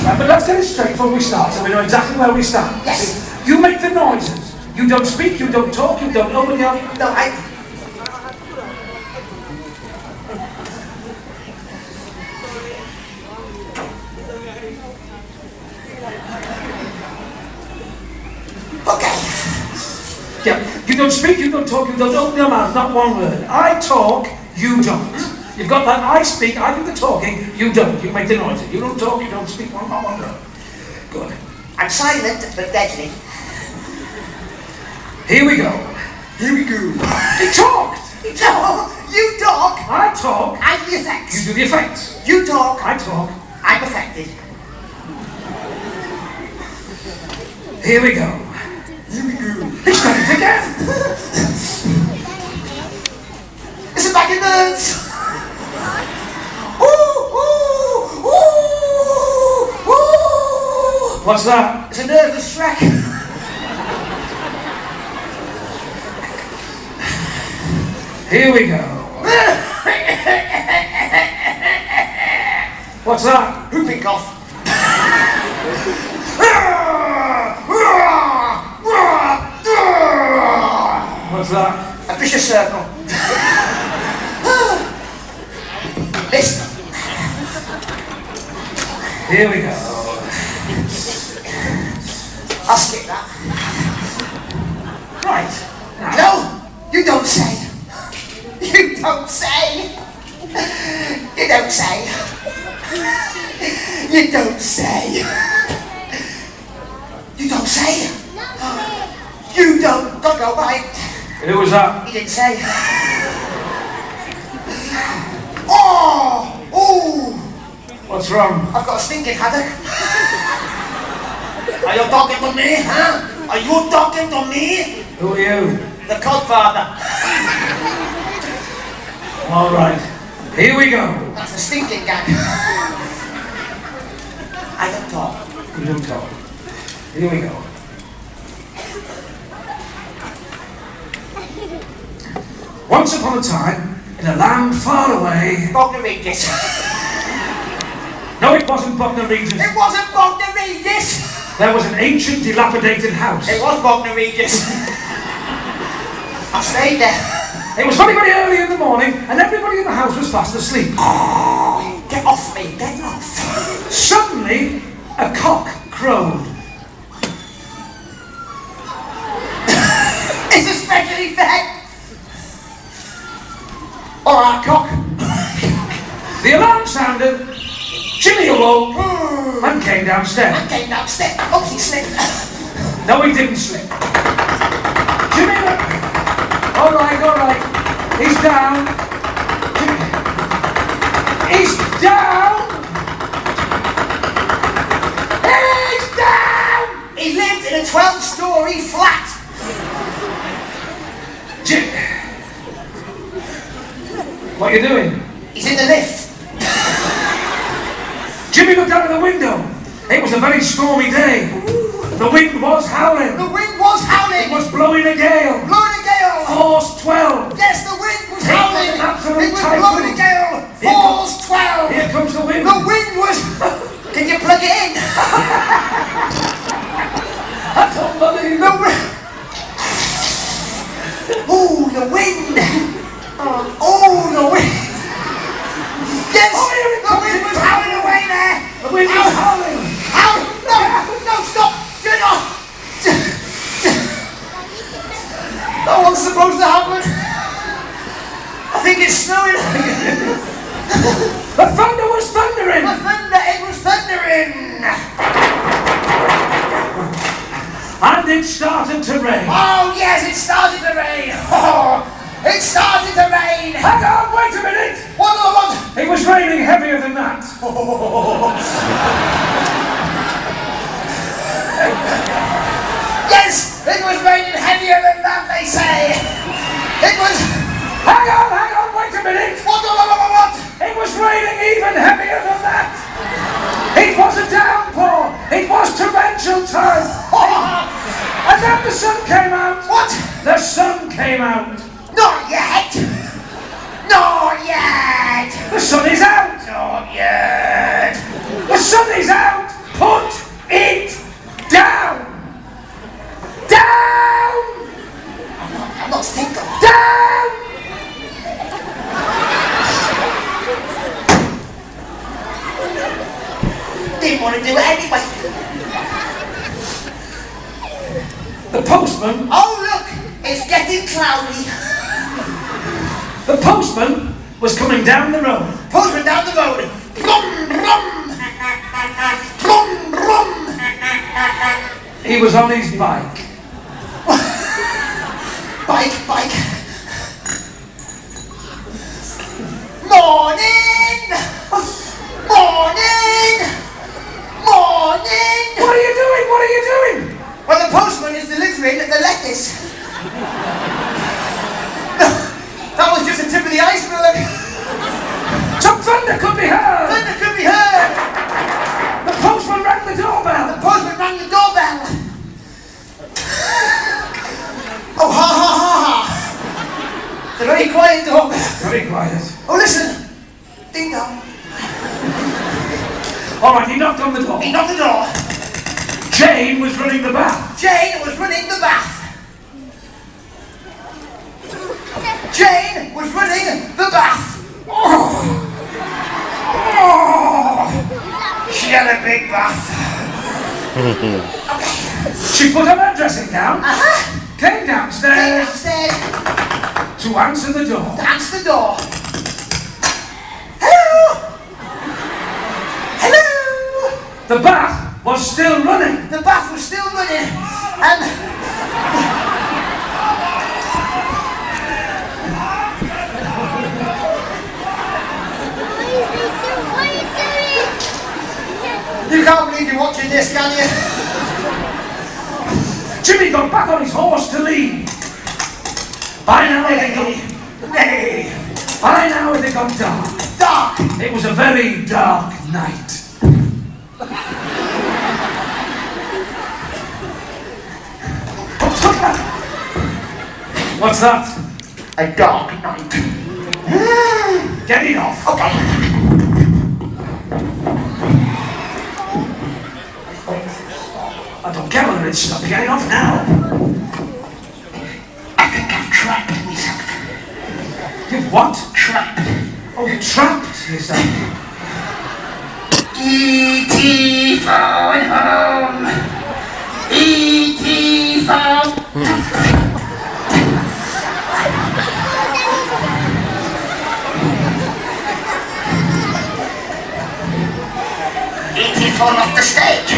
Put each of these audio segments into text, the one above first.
Right, but let's get it straight before we start, so we know exactly where we stand. Yes. You make the noises. You don't speak, you don't talk, you don't open your... No, Okay. Yeah, you don't speak, you don't talk, you don't open your mouth, not one word. I talk, you don't. You've got that I speak, I do the talking, you don't. You make the noises. You don't talk, you don't speak, not one word. Good. I'm silent, but deadly. Here we go. Here we go. He talked! No, you talk. I talk. I'm the effects. You do the effects. You talk. I talk. I'm affected. Here we go. Here we go. He's done it again! It's a bag of nerves. Ooh, ooh, ooh, ooh. What's that? It's a nervous Shrek. Here we go. What's that? Whooping cough. What's that? A vicious circle. Listen. Here we go. I'll skip that. Right. No, you don't say. You don't say. You don't say. You don't say. You don't say. You don't go right. Who was that? He didn't say. Oh! Ooh! What's wrong? I've got a stinking haddock. Are you talking to me, huh? Are you talking to me? Who are you? The Godfather. All right. Here we go. That's a stinking gag. I don't talk. You don't talk. Here we go. Once upon a time, in a land far away... Bognor Regis. No, it wasn't Bognor Regis. It wasn't Bognor Regis. There was an ancient, dilapidated house. It was Bognor Regis. I stayed there. It was very, very early in the morning, and everybody in the house was fast asleep. Get off me, get off. Suddenly, a cock crowed. It's a special effect. All right, cock. The alarm sounded. Jimmy awoke and came downstairs. I came downstairs. Oh, he slipped. No, he didn't slip. Jimmy, all right. He's down. Jimmy. He's down. He's down. He lived in a 12-story flat. Jimmy. What are you doing? He's in the lift. Jimmy looked out of the window. It was a very stormy day. The wind was howling. The wind was howling. It was blowing a gale. Blowing a gale. Force 12. Yes, the wind was It howling. was an absolute It was typhoon. blowing a gale. Force 12. Here comes the wind. The wind was... Can you plug it in? That's unbelievable. Ooh, the wind. Oh, the wind. Yes, Oh, here it the comes. wind was howling away there. The wind was howling. Ow! No, stop. Get off. That wasn't supposed to happen. I think it's snowing. The thunder was thundering. It was thundering. And it started to rain. Oh, yes, it started to rain. Oh, it started to rain. Hang on, wait a minute. What? It was raining heavier than that. Yes, it was raining heavier than that, they say. It was... Hang on, wait a minute. What? It was raining even heavier than that. It was a downpour. It was torrential time. And then the sun came out. What? The sun came out. Not yet. Not yet. The sun is out. Not yet. The sun is out. didn't want to do it anyway. The postman... Oh, look, it's getting cloudy. The postman was coming down the road. Postman down the road. Brum, brum. Brum, brum. He was on his bike. Bike. Morning! Morning! Morning! What are you doing? What are you doing? Well, the postman is delivering the lettuce. That was just the tip of the iceberg. Some thunder could be heard. Thunder could be heard. The postman rang the doorbell. The postman rang the doorbell. Oh, ha, ha, ha, ha. It's a very quiet doorbell. Very quiet. Oh, listen. Ding dong. All right, he knocked on the door. He knocked the door. Jane was running the bath. Jane was running the bath. Jane was running the bath. Oh. She had a big bath. She put on her dressing gown, came downstairs to answer the door. To answer the door. Hello! Hello! The bath was still running. The bath was still running. And... You can't believe you're watching this, can you? Jimmy got back on his horse to leave. By now it had got dark. Dark! It was a very dark night. What's that? A dark night. Get it off. Okay. I don't care whether it's stop. Get it off now. I think I've trapped myself. You've what? Trapped. Oh, trapped yourself. E.T. phone home. E.T. phone. E.T. phone off the stage.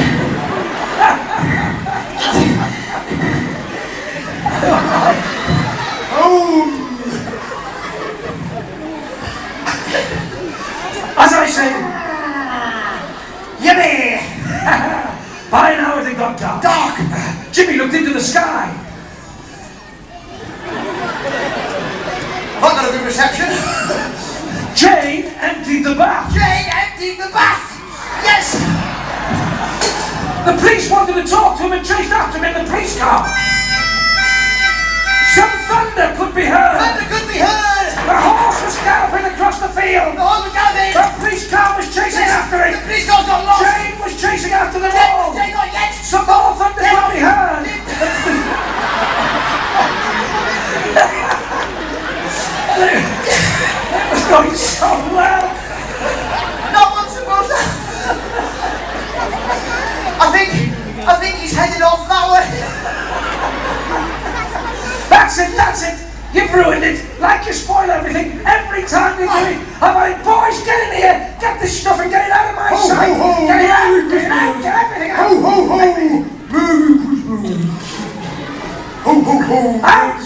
As I say, Yippee! by now it had got dark. Dark! Jimmy looked into the sky. Not got a good reception. Jane emptied the bath. Jane emptied the bath! Yes! The police wanted to talk to him and chased after him in the police car. Some thunder could be heard. Thunder could be heard! The horse was galloping across the field. The horse was galloping! The police car was chasing after The it. police car's got lost! Jane was chasing after the wall. Jane, not yet! Some more thunder could be heard. It was going so well. No one's supposed to... I think he's headed off that way. That's it. You've ruined it. Like you spoil everything every time you do it. I'm like, boys, get in here. Get this stuff and get it out of my sight. Get it out. Get it out. Get everything out. Ho, ho, ho. Merry Christmas. Ho, ho, ho. Out.